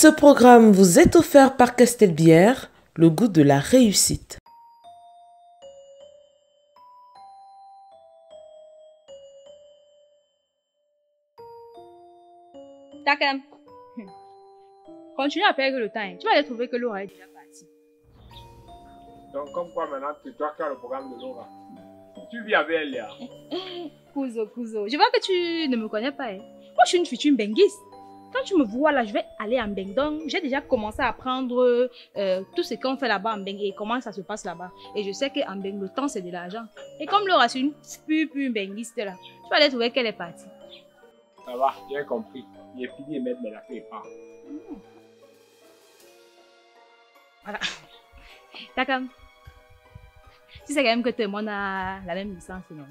Ce programme vous est offert par Castelbière, le goût de la réussite. Takam, continue à perdre le temps. Tu vas aller trouver que Laura est déjà partie. Donc, comme quoi maintenant, c'est toi qui as le programme de Laura. Tu vis avec elle, Léa. Couso, je vois que tu ne me connais pas. Moi, je suis une future benguiste. Quand tu me vois là, je vais aller en Beng. Donc, j'ai déjà commencé à apprendre tout ce qu'on fait là-bas en Beng et comment ça se passe là-bas. Et je sais qu'en Beng, le temps, c'est de l'argent. Et comme Laura, c'est une pure benguiste là, tu vas aller trouver qu'elle est partie. Ça va, j'ai compris. Il est fini de mettre mes affaires pas. Voilà. Takam, si c'est quand même que tout le monde a la même licence, non?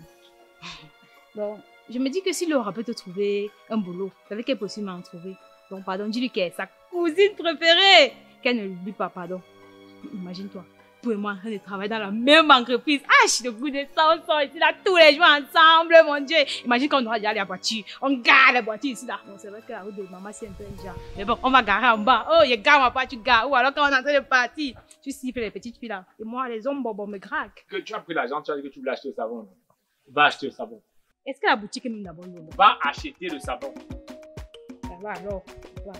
Bon, je me dis que si Laura peut te trouver un boulot, c'est avec qu'elle peut aussi m'en trouver. Donc, pardon, dis-lui qu'elle est sa cousine préférée. Qu'elle ne l'oublie pas, pardon. Imagine-toi, toi et moi, on travaille dans la même entreprise. Ah, je suis le goût de ça, on sort ici là tous les jours ensemble, mon Dieu. Imagine qu'on aura déjà les voitures. On gare les voitures ici là. Bon, c'est vrai que la route de maman, c'est un peu déjà. Mais bon, on va garer en bas. Oh, je gare ma part, tu gares. Ou alors quand on est en train de partir, tu siffles les petites filles là. Et moi, les hommes, bon, me graquent. Que tu as pris l'argent, tu as dit que tu voulais acheter le savon. Va acheter le savon. Est-ce que la boutique est même d'abord? Va acheter le savon. Ça va alors. Ça va.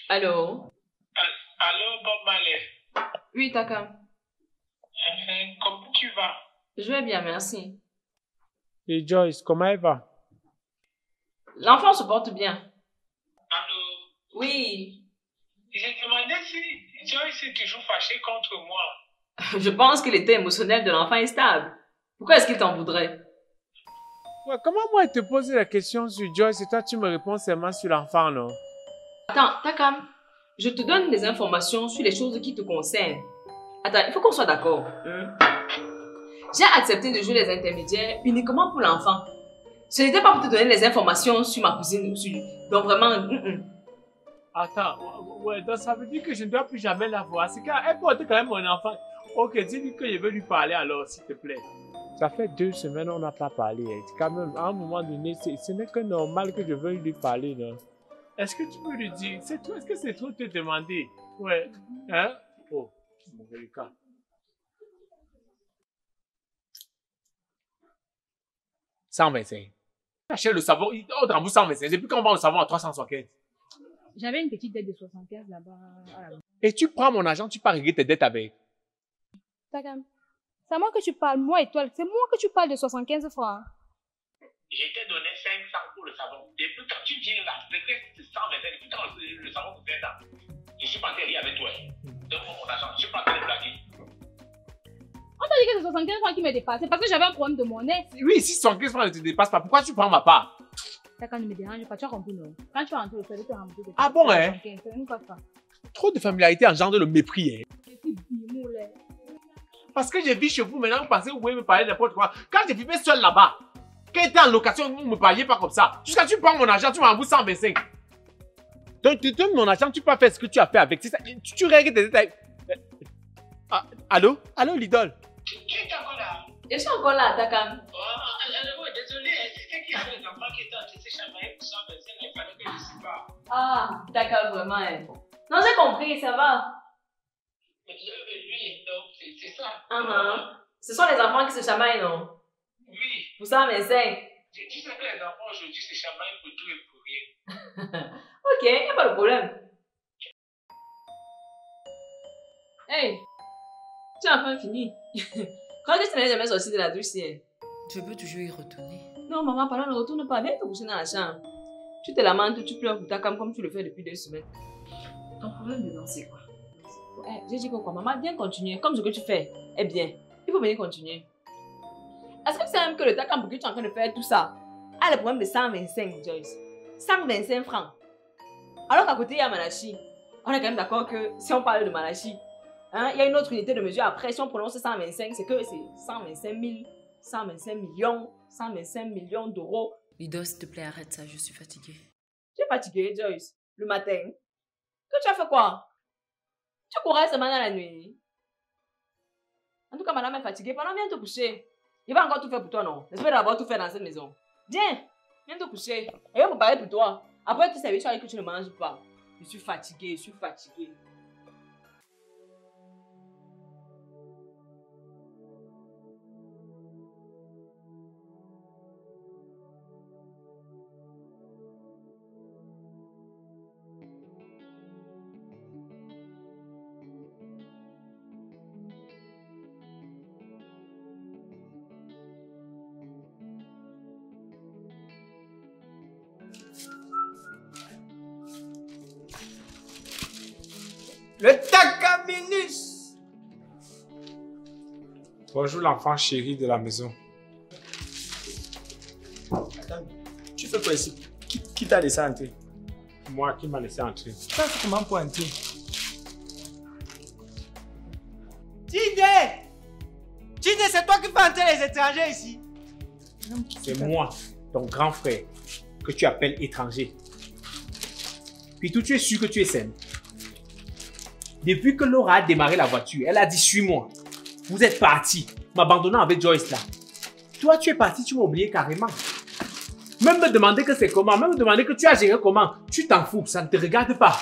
Allô? Allô, Bob Marley. Oui, Takam. Comment tu vas? Je vais bien, merci. Et Joyce, comment elle va? L'enfant se porte bien. Allô? Oui. J'ai demandé si Joyce est toujours fâchée contre moi. Je pense que l'état émotionnel de l'enfant est stable. Pourquoi est-ce qu'il t'en voudrait? Ouais, comment moi je te pose la question sur Joyce et toi tu me réponds seulement sur l'enfant, non? Attends, Takam. Je te donne des informations sur les choses qui te concernent. Attends, il faut qu'on soit d'accord. J'ai accepté de jouer les intermédiaires uniquement pour l'enfant. Ce n'était pas pour te donner les informations sur ma cousine ou sur lui. Donc vraiment, Attends, ouais, donc ça veut dire que je ne dois plus jamais la voir. C'est qu'elle porte quand même mon enfant. Ok, dis-lui que je veux lui parler alors, s'il te plaît. Ça fait 2 semaines on n'a pas parlé. Quand même, à un moment donné, ce n'est que normal que je veuille lui parler, non? Est-ce que tu peux lui dire, c'est tout, est-ce que c'est trop te demander? Ouais, hein? Oh, mon cas. « 125. Achète le savon, on te rembourse 125. Depuis quand on vend le savon à 375? J'avais une petite dette de 75 là-bas. Et tu prends mon argent, tu pars régler tes dettes avec. Takam, c'est à moi que tu parles, moi et toi. C'est moi que tu parles de 75 francs. Je t'ai donné 500 pour le savon. Depuis quand tu viens là, c'est 125. Depuis quand le savon te fait ça? Je suis pas terrible avec toi. Donne-moi mon argent, je suis pas terrible blaguer. On t'a dit que c'est 75 francs qui me dépassent. C'est parce que j'avais un problème de monnaie. Oui, si 115 francs ne te dépasse pas, pourquoi tu prends ma part? Takam, ne me dérange pas, tu as compris, non? Quand tu vas rentrer, je vais te rembourser. Ah bon, hein? C'est une fois ça. Trop de familiarité engendre le mépris, hein? Petit bimou, là. Parce que j'ai vu chez vous, maintenant vous pensez que vous pouvez me parler n'importe quoi. Quand j'ai vivais seul là-bas, quand j'étais en location, vous ne me parliez pas comme ça. Jusqu'à ce que tu prends mon argent, tu m'embouches 125. Donc tu donnes mon argent, tu peux faire ce que tu as fait avec. Ça. Tu règles tes détails. Allô? Allô, l'idole? Tu es encore là? Je suis encore là, Takam. Oh, désolé, c'est qui avait les enfants qui étaient en train de se chamailler pour 125, il fallait que je ne sais pas. Ah, Takam, vraiment. Hein. Non, j'ai compris, ça va. Oui, donc c'est ça. Ce sont les enfants qui se chamaillent, non? Oui. Pour 125. Tu sais que les enfants aujourd'hui se chamaillent pour tout et pour rien. Ok, il n'y a pas de problème. Hey, tu as enfin fini. Quand tu n'es jamais sorti de la douche, c'est... Je peux toujours y retourner. Non, maman, pardon, ne retourne pas. Viens te coucher dans la chambre. Tu te lamentes, tu pleures pour ta cam comme tu le fais depuis 2 semaines. Ton problème dedans, c'est quoi? J'ai dit quoi, maman, viens continuer. Comme ce que tu fais est bien. Il faut venir continuer. Est-ce que tu sais même que le takam pour que tu es en train de faire tout ça a le problème de 125, Joyce? 125 francs. Alors qu'à côté, il y a Malachi. On est quand même d'accord que si on parle de Malachi, hein, il y a une autre unité de mesure après. Si on prononce 125, c'est que c'est 125 000 125 millions, 125 millions d'euros. Lido, s'il te plaît, arrête ça, je suis fatiguée. Tu es fatiguée, Joyce, le matin? Que tu as fait quoi? Tu courais ce matin la nuit? En tout cas, madame est fatiguée. Pendant, viens te coucher. Il va encore tout faire pour toi, non? J'espère d'avoir tout fait dans cette maison. Viens, viens te coucher. Et il va préparer pour toi. Après, tu sais, tu vas dire que tu ne manges pas. Je suis fatiguée, je suis fatiguée. Le Takaminus. Bonjour l'enfant chéri de la maison. Attends, tu fais quoi ici? Qui t'a laissé entrer? Moi qui m'a laissé entrer. Ça, c'est comment pour entrer? Tide, c'est toi qui fais entrer les étrangers ici. C'est moi, ton grand frère, que tu appelles étranger. Puis tout, tu es sûr que tu es saine. Depuis que Laura a démarré la voiture, elle a dit suis-moi. Vous êtes parti, m'abandonnant avec Joyce là. Toi, tu es parti, tu m'as oublié carrément. Même me demander que c'est comment, même me demander que tu as géré comment. Tu t'en fous, ça ne te regarde pas.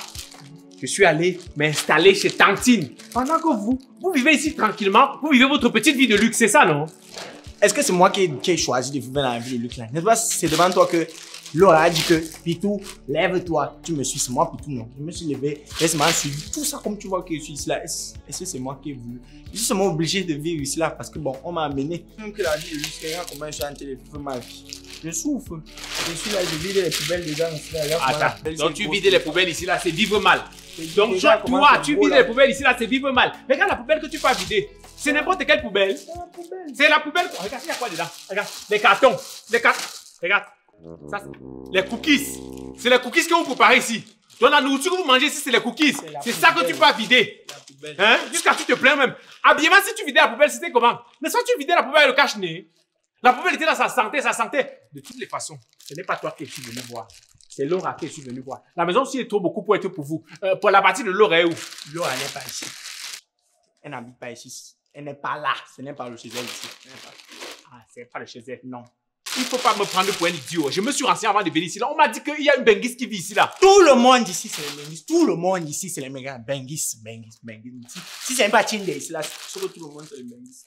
Je suis allé m'installer chez Tantine. Pendant que vous vivez ici tranquillement, vous vivez votre petite vie de luxe, c'est ça, non? Est-ce que c'est moi qui ai choisi de vivre dans la vie de Luc là? N'est-ce pas, c'est devant toi que Laura a dit que Pitou, lève-toi, tu me suis, c'est moi Pitou, non. Je me suis levé, laisse-moi suivi. Tout ça, comme tu vois que je suis ici là, est-ce que c'est moi qui ai voulu? Je suis seulement obligé de vivre ici là parce que bon, on m'a amené. Même que la vie de Luc, regarde comment je suis en train de vivre ma vie. Je souffre. Je suis là, je vide les poubelles des gens ici là. Attends, donc tu vides les poubelles ici là, c'est vivre mal. Donc toi, tu vides les poubelles ici là, c'est vivre mal. Regarde la poubelle que tu peux vider. C'est n'importe quelle poubelle. C'est la poubelle. Regarde, il y a quoi dedans? Regarde, les cartons. Regarde. Ça, les cookies. C'est les cookies que vous préparez ici. Donc la nourriture que vous mangez ici, c'est les cookies. C'est ça que tu peux vider. Hein? Jusqu'à tu te plains même. Habillement, si tu vidais la poubelle, c'était comment? Mais soit tu vidais la poubelle avec le cache-nez. La poubelle était dans sa santé, De toutes les façons, ce n'est pas toi qui es venu voir. C'est Laura qui est venue voir. La maison aussi est trop beaucoup pour être pour vous. Pour la partie de Laura est où? Laura n'est pas ici. Elle n'habite pas ici. Elle n'est pas là. Ce n'est pas le chez elle ici. Ah, c'est pas le chez elle, non. Il ne faut pas me prendre pour un idiot. Je me suis renseigné avant de venir ici. Là, on m'a dit qu'il y a une Benguis qui vit ici. Là. Tout le monde ici, c'est les Benguis. Tout le monde ici, c'est les méga Benguis. Si c'est un pas Tinde ici, là, c'est que tout le monde, c'est les Benguis.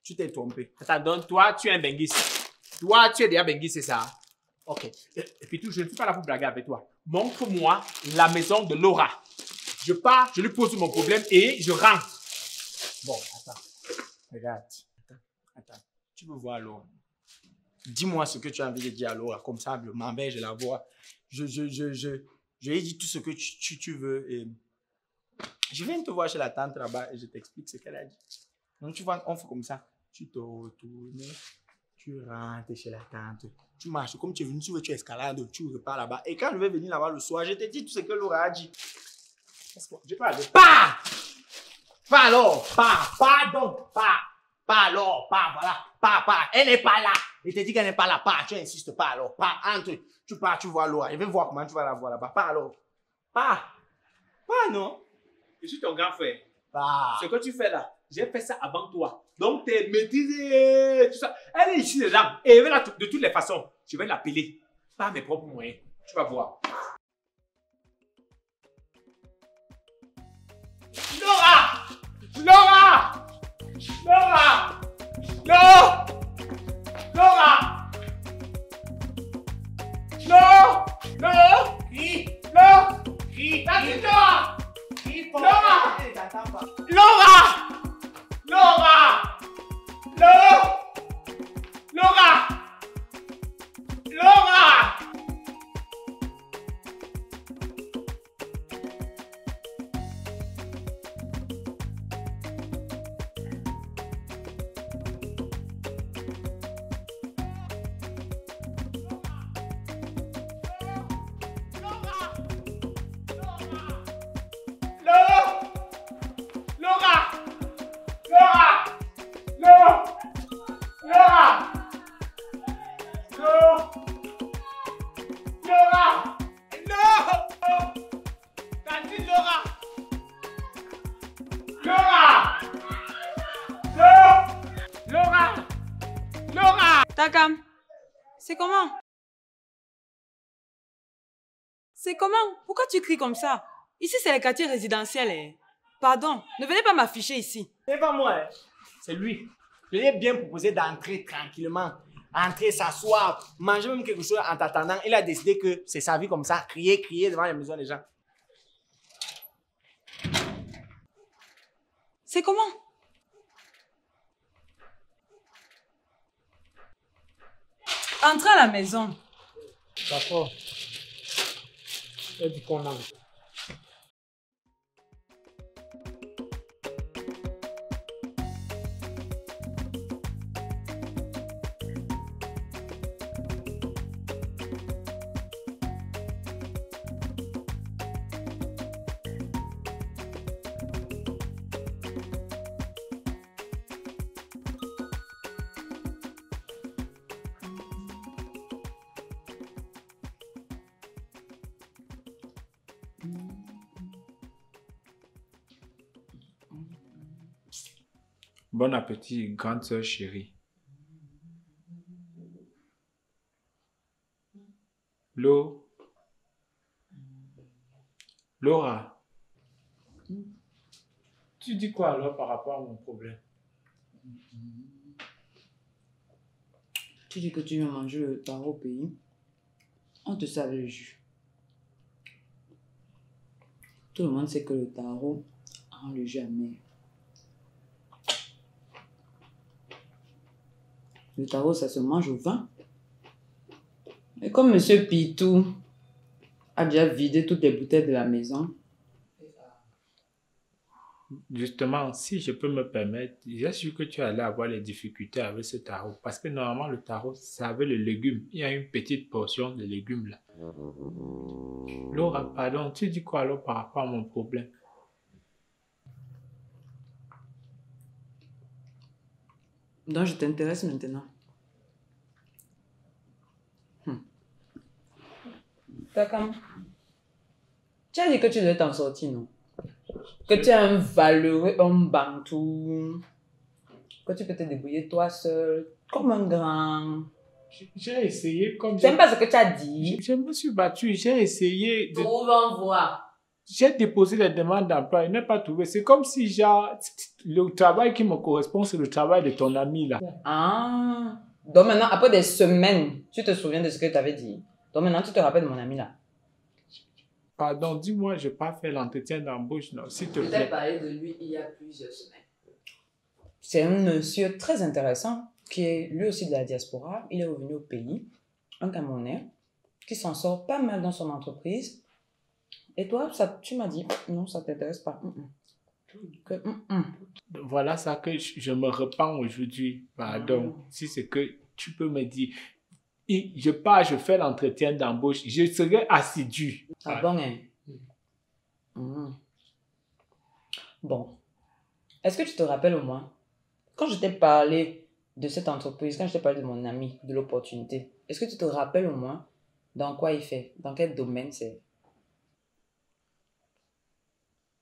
Tu t'es trompé. Attends, donc toi, tu es un Benguis. Toi, tu es déjà Benguis, c'est ça? Ok. Et puis tout, je ne suis pas là pour blaguer avec toi. Montre-moi la maison de Laura. Je pars, je lui pose mon problème et je rentre. Bon, attends. Regarde. Attends. Tu veux voir Laura? Dis-moi ce que tu as envie de dire à Laura. Comme ça, je m'embête, je la vois. Je lui dis tout ce que tu veux. Et je viens te voir chez la tante là-bas et je t'explique ce qu'elle a dit. Donc, tu vois, on fait comme ça. Tu te retournes, tu rentres chez la tante. Tu marches comme tu es venu, tu escalades, tu repars là-bas. Et quand je vais venir là-bas le soir, je te dis tout ce que Laura a dit. Je parle de... Pas alors, voilà. Elle n'est pas là. Il te dit qu'elle n'est pas là. Pas, tu insistes pas alors. Pas, entre. Tu pars, tu vois Laura. Je vais voir comment tu vas la voir là-bas. Pas alors. Pas, non. Je suis ton grand frère. Pas. Ce que tu fais là, j'ai fait ça avant toi. Donc, t'es maîtrisé, tout ça. Elle est ici dedans. Et elle est là de toutes les façons. Je vais l'appeler. Par mes propres moyens. Tu vas voir. Laura! Laura! Laura! Laura! Laura! Laura! Laura! Qui? Laura! Qui? Laura! Laura! Laura! Laura! Laura! Laura! Laura! Laura! Laura! Laura! Takam, c'est comment? C'est comment? Pourquoi tu cries comme ça? Ici, c'est le quartier résidentiel. Hein. Pardon, ne venez pas m'afficher ici. C'est pas moi, hein. C'est lui. Je lui ai bien proposé d'entrer tranquillement. Entrer, s'asseoir, manger même quelque chose en t'attendant. Il a décidé que c'est sa vie comme ça, crier devant la maison des gens. C'est comment? Entrez à la maison. D'accord. Et du qu'on entre. Bon appétit, grande sœur chérie. Laura, tu dis quoi alors par rapport à mon problème? Tu dis que tu viens manger le tarot au pays. On te savait le jus. Tout le monde sait que le tarot rend le jus amer. Le tarot, ça se mange au vin. Et comme M. Pitou a déjà vidé toutes les bouteilles de la maison. Justement, si je peux me permettre, j'ai su que tu allais avoir les difficultés avec ce tarot. Parce que normalement, le tarot, c'est avec le légume. Il y a une petite portion de légumes là. Laura, pardon, tu dis quoi alors par rapport à mon problème? Donc, je t'intéresse maintenant. Takam, tu as dit que tu devais t'en sortir, non? Que tu es un valeureux homme bantou. Que tu peux te débrouiller toi seul, comme un grand. J'ai essayé comme... J'aime pas ce que tu as dit. Je me suis battu, j'ai essayé de... Trouvons voir. J'ai déposé les demandes d'emploi, il n'a pas trouvé. C'est comme si genre, le travail qui me correspond, c'est le travail de ton ami là. Ah. Donc maintenant, après des semaines, tu te souviens de ce que tu avais dit. Donc maintenant, tu te rappelles de mon ami là. Pardon, dis-moi, je n'ai pas fait l'entretien d'embauche, non, s'il te plaît. Je t'ai parlé de lui il y a plusieurs semaines. C'est un monsieur très intéressant qui est lui aussi de la diaspora. Il est revenu au pays, un Camerounais, qui s'en sort pas mal dans son entreprise. Et toi, ça, tu m'as dit, non, ça ne t'intéresse pas. Voilà ça que je me repens aujourd'hui. Pardon, si c'est que tu peux me dire, je pars, je fais l'entretien d'embauche, je serai assidu. Ah bon, hein? Bon. Est-ce que tu te rappelles au moins, quand je t'ai parlé de cette entreprise, quand je t'ai parlé de mon ami, de l'opportunité, est-ce que tu te rappelles au moins dans quoi il fait? Dans quel domaine c'est?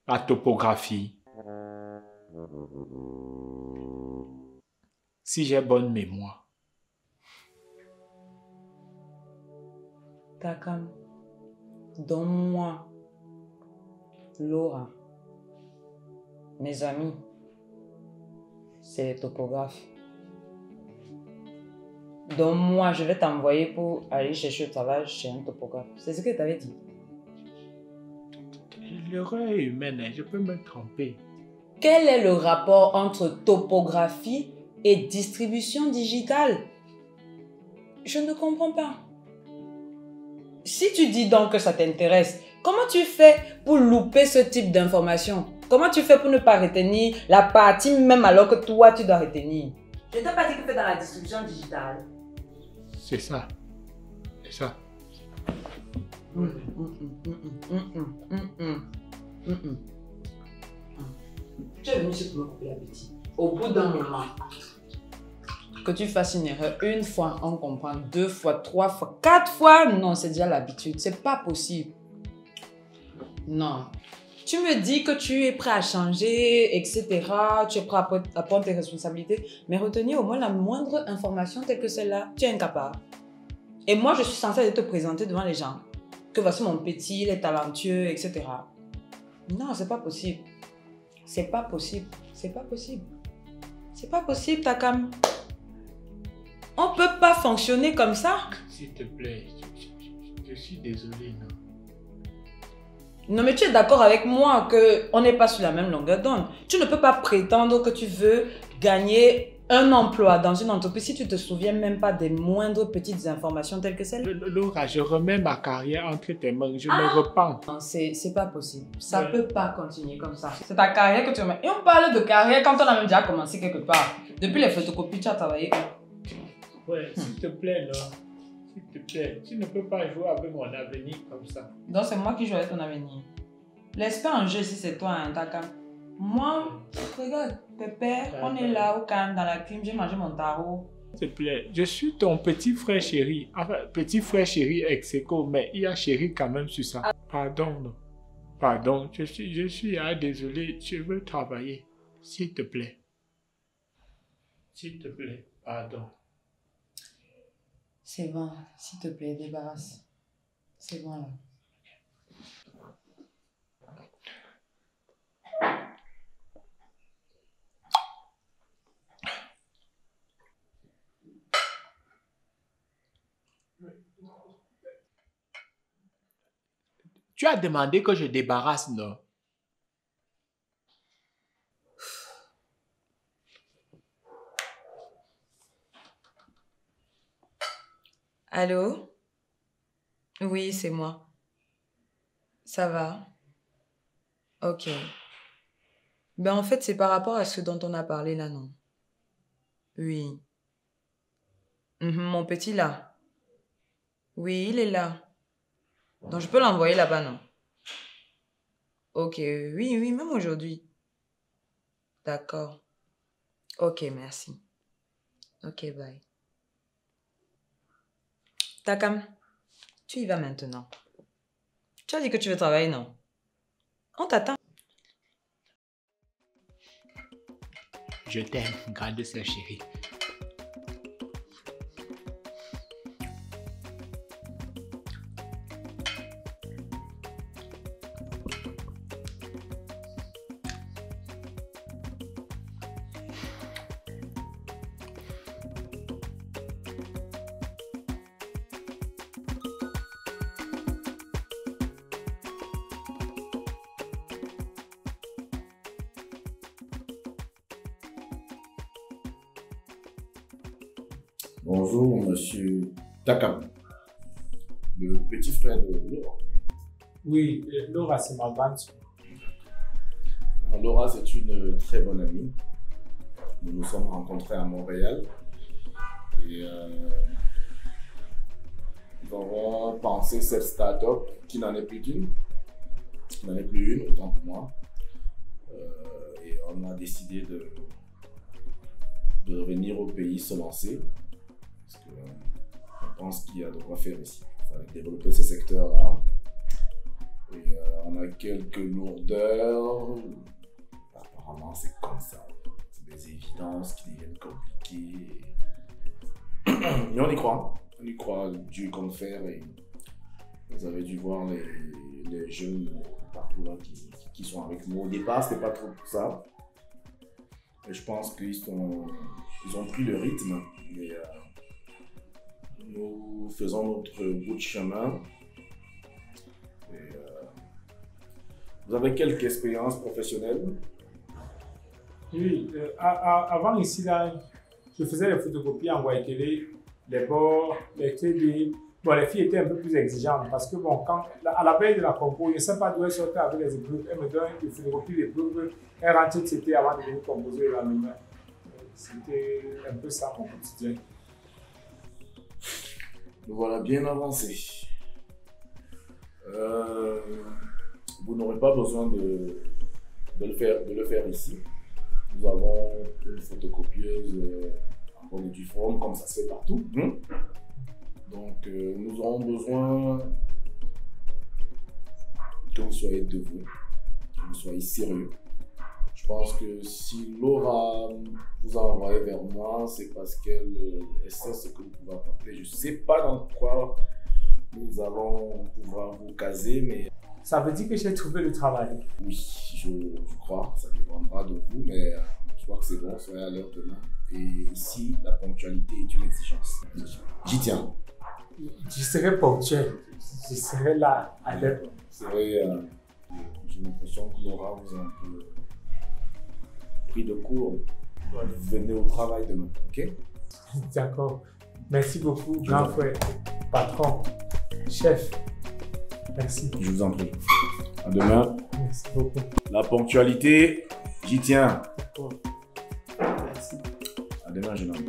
La topographie. Si j'ai bonne mémoire. Takam, donne-moi Laura. Mes amis, c'est les topographes. Donne-moi, je vais t'envoyer pour aller chercher le travail chez un topographe. C'est ce que tu avais dit. L'erreur est humaine, je peux me tromper. Quel est le rapport entre topographie et distribution digitale? Je ne comprends pas. Si tu dis donc que ça t'intéresse, comment tu fais pour louper ce type d'informations? Comment tu fais pour ne pas retenir la partie même alors que toi tu dois retenir? Je ne t'ai pas dit que tu fais dans la distribution digitale. C'est ça. C'est ça. Tu es venu ici pour me couper l'appétit. Au bout d'un moment, que tu fasses une erreur une fois, on comprend, 2 fois, 3 fois, 4 fois, non, c'est déjà l'habitude. C'est pas possible. Non. Tu me dis que tu es prêt à changer, etc. Tu es prêt à prendre tes responsabilités. Mais retenir au moins la moindre information telle que celle-là, tu es incapable. Et moi, je suis censée aller te présenter devant les gens. Que voici mon petit, il est talentueux, etc. Non, c'est pas possible. C'est pas possible. C'est pas possible. C'est pas possible, Takam. On peut pas fonctionner comme ça. S'il te plaît, je suis désolé, non. Non, mais tu es d'accord avec moi qu'on n'est pas sur la même longueur d'onde. Tu ne peux pas prétendre que tu veux gagner un emploi dans une entreprise si tu ne te souviens même pas des moindres petites informations telles que celles. Laura, je remets ma carrière entre tes mains. Je me repens. Non, c'est pas possible. Ça ne peut pas continuer comme ça. C'est ta carrière que tu remets. Et on parle de carrière quand on a même déjà commencé quelque part. Depuis les photocopies, tu as travaillé. Ouais, s'il te plaît, non. S'il te plaît, tu ne peux pas jouer avec mon avenir comme ça. Donc c'est moi qui joue avec ton avenir. Laisse pas en jeu si c'est toi, hein, Takam. Moi, regarde, pépère, on est là au calme dans la clim, j'ai mangé mon tarot. S'il te plaît, je suis ton petit frère chéri. Enfin, petit frère chéri ex-éco, mais il y a chéri quand même sur ça. Pardon, non. Pardon, je suis désolé, je veux travailler. S'il te plaît. S'il te plaît, pardon. C'est bon, s'il te plaît, débarrasse. C'est bon là. Tu as demandé que je débarrasse, non? Allô? Oui, c'est moi. Ça va? Ok. Ben en fait, c'est par rapport à ce dont on a parlé là, non? Oui. Mon petit là. Oui, il est là. Donc je peux l'envoyer là-bas, non? Ok, oui, même aujourd'hui. D'accord. Ok, merci. Ok, bye. Takam, tu y vas maintenant. Tu as dit que tu veux travailler, non? On t'attend. Je t'aime, grande sœur chérie. Bonjour, monsieur Takam, le petit frère de Laura. Oui, Laura, c'est ma grande soeur. Laura, c'est une très bonne amie. Nous nous sommes rencontrés à Montréal et nous avons pensé cette start-up qui n'en est plus d'une, qui n'en est plus une, autant pour moi. Et on a décidé de venir au pays se lancer. Parce qu'on pense qu'il y a de quoi faire ici. Il fallait développer ce secteur-là. Et on a quelques lourdeurs. Apparemment, c'est comme ça. C'est des évidences qui deviennent compliquées. Mais on y croit. On y croit, Dieu compte faire. Et vous avez dû voir les jeunes partout là qui sont avec nous. Au départ, c'était pas trop pour ça. Et je pense qu'ils ont pris le rythme. Mais nous faisons notre bout de chemin. Et, vous avez quelques expériences professionnelles? Oui, avant ici, là, je faisais les photocopies en white télé, les bords, les télés. Bon, les filles étaient un peu plus exigeantes parce que, bon, à la veille de la compo, je ne sais pas d'où elle sortait avec les épreuves. Elle me donne des photocopie d'épreuves. Elle rentrait, c'était avant de venir composer la même. C'était un peu ça mon quotidien. Nous voilà bien avancé. Vous n'aurez pas besoin de le faire ici. Nous avons une photocopieuse en bonne et due forme, comme ça se fait partout. Donc, nous aurons besoin que vous soyez debout, que soyez sérieux. Je pense que si Laura vous a envoyé vers moi, c'est parce qu'elle sait ce que vous pouvez apporter. Je ne sais pas dans quoi nous allons pouvoir vous caser, mais... Ça veut dire que j'ai trouvé le travail. Oui, je crois. Ça dépendra de vous, mais je crois que c'est bon. Soyez à l'heure demain. Et ici, la ponctualité est une exigence. J'y tiens. Je serai ponctuel. Je serai là à l'heure. C'est vrai, j'ai l'impression que Laura vous a un peu pris de court. Venez au travail demain, ok? D'accord. Merci beaucoup, grand frère, patron, chef. Merci. Je vous en prie. À demain. Merci beaucoup. La ponctualité, j'y tiens. D'accord. Merci. À demain, jeune homme.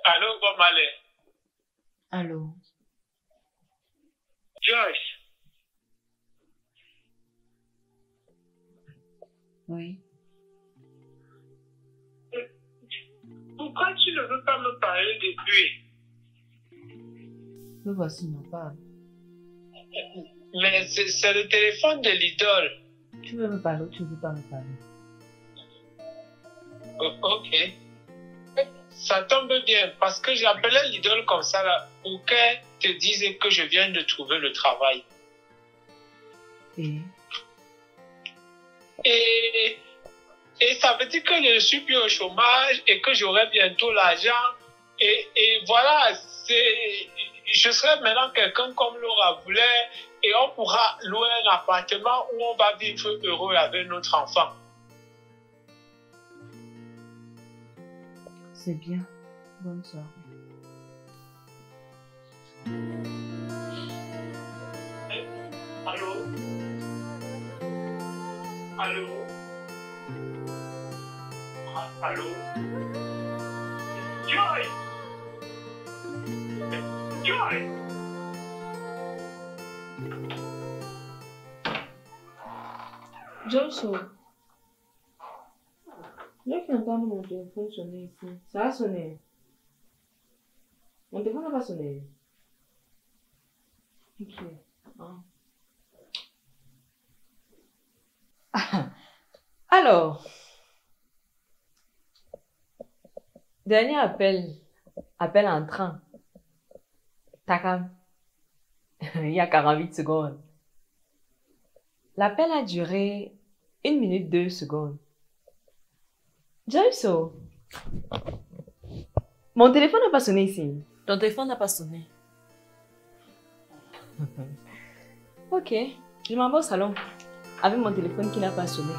Allô, Bob Marley. Allô? Joyce, Oui. pourquoi tu ne veux pas me parler depuis? Me voici, m'en parle. Mais c'est le téléphone de l'idole. Tu veux me parler ou tu ne veux pas me parler? Ok. Ça tombe bien parce que j'appelais l'idole comme ça là, pour qu'elle te dise que je viens de trouver le travail. Et ça veut dire que je ne suis plus au chômage et que j'aurai bientôt l'argent. Et voilà, je serai maintenant quelqu'un comme Laura voulait et on pourra louer un appartement où on va vivre heureux avec notre enfant. C'est bien. Bonne soirée. Allô? Allô? Allô? Joy! Joy! Joshua, j'ai pu entendre mon téléphone sonner ici. Ça a sonné. Mon téléphone n'a pas sonné. Ok. Ah. Alors, dernier appel entrant. Takam. Il y a 48 secondes. L'appel a duré 1 minute 2 secondes. Joyso, mon téléphone n'a pas sonné ici. Ton téléphone n'a pas sonné. Ok, je m'en vais au salon avec mon téléphone qui n'a pas sonné.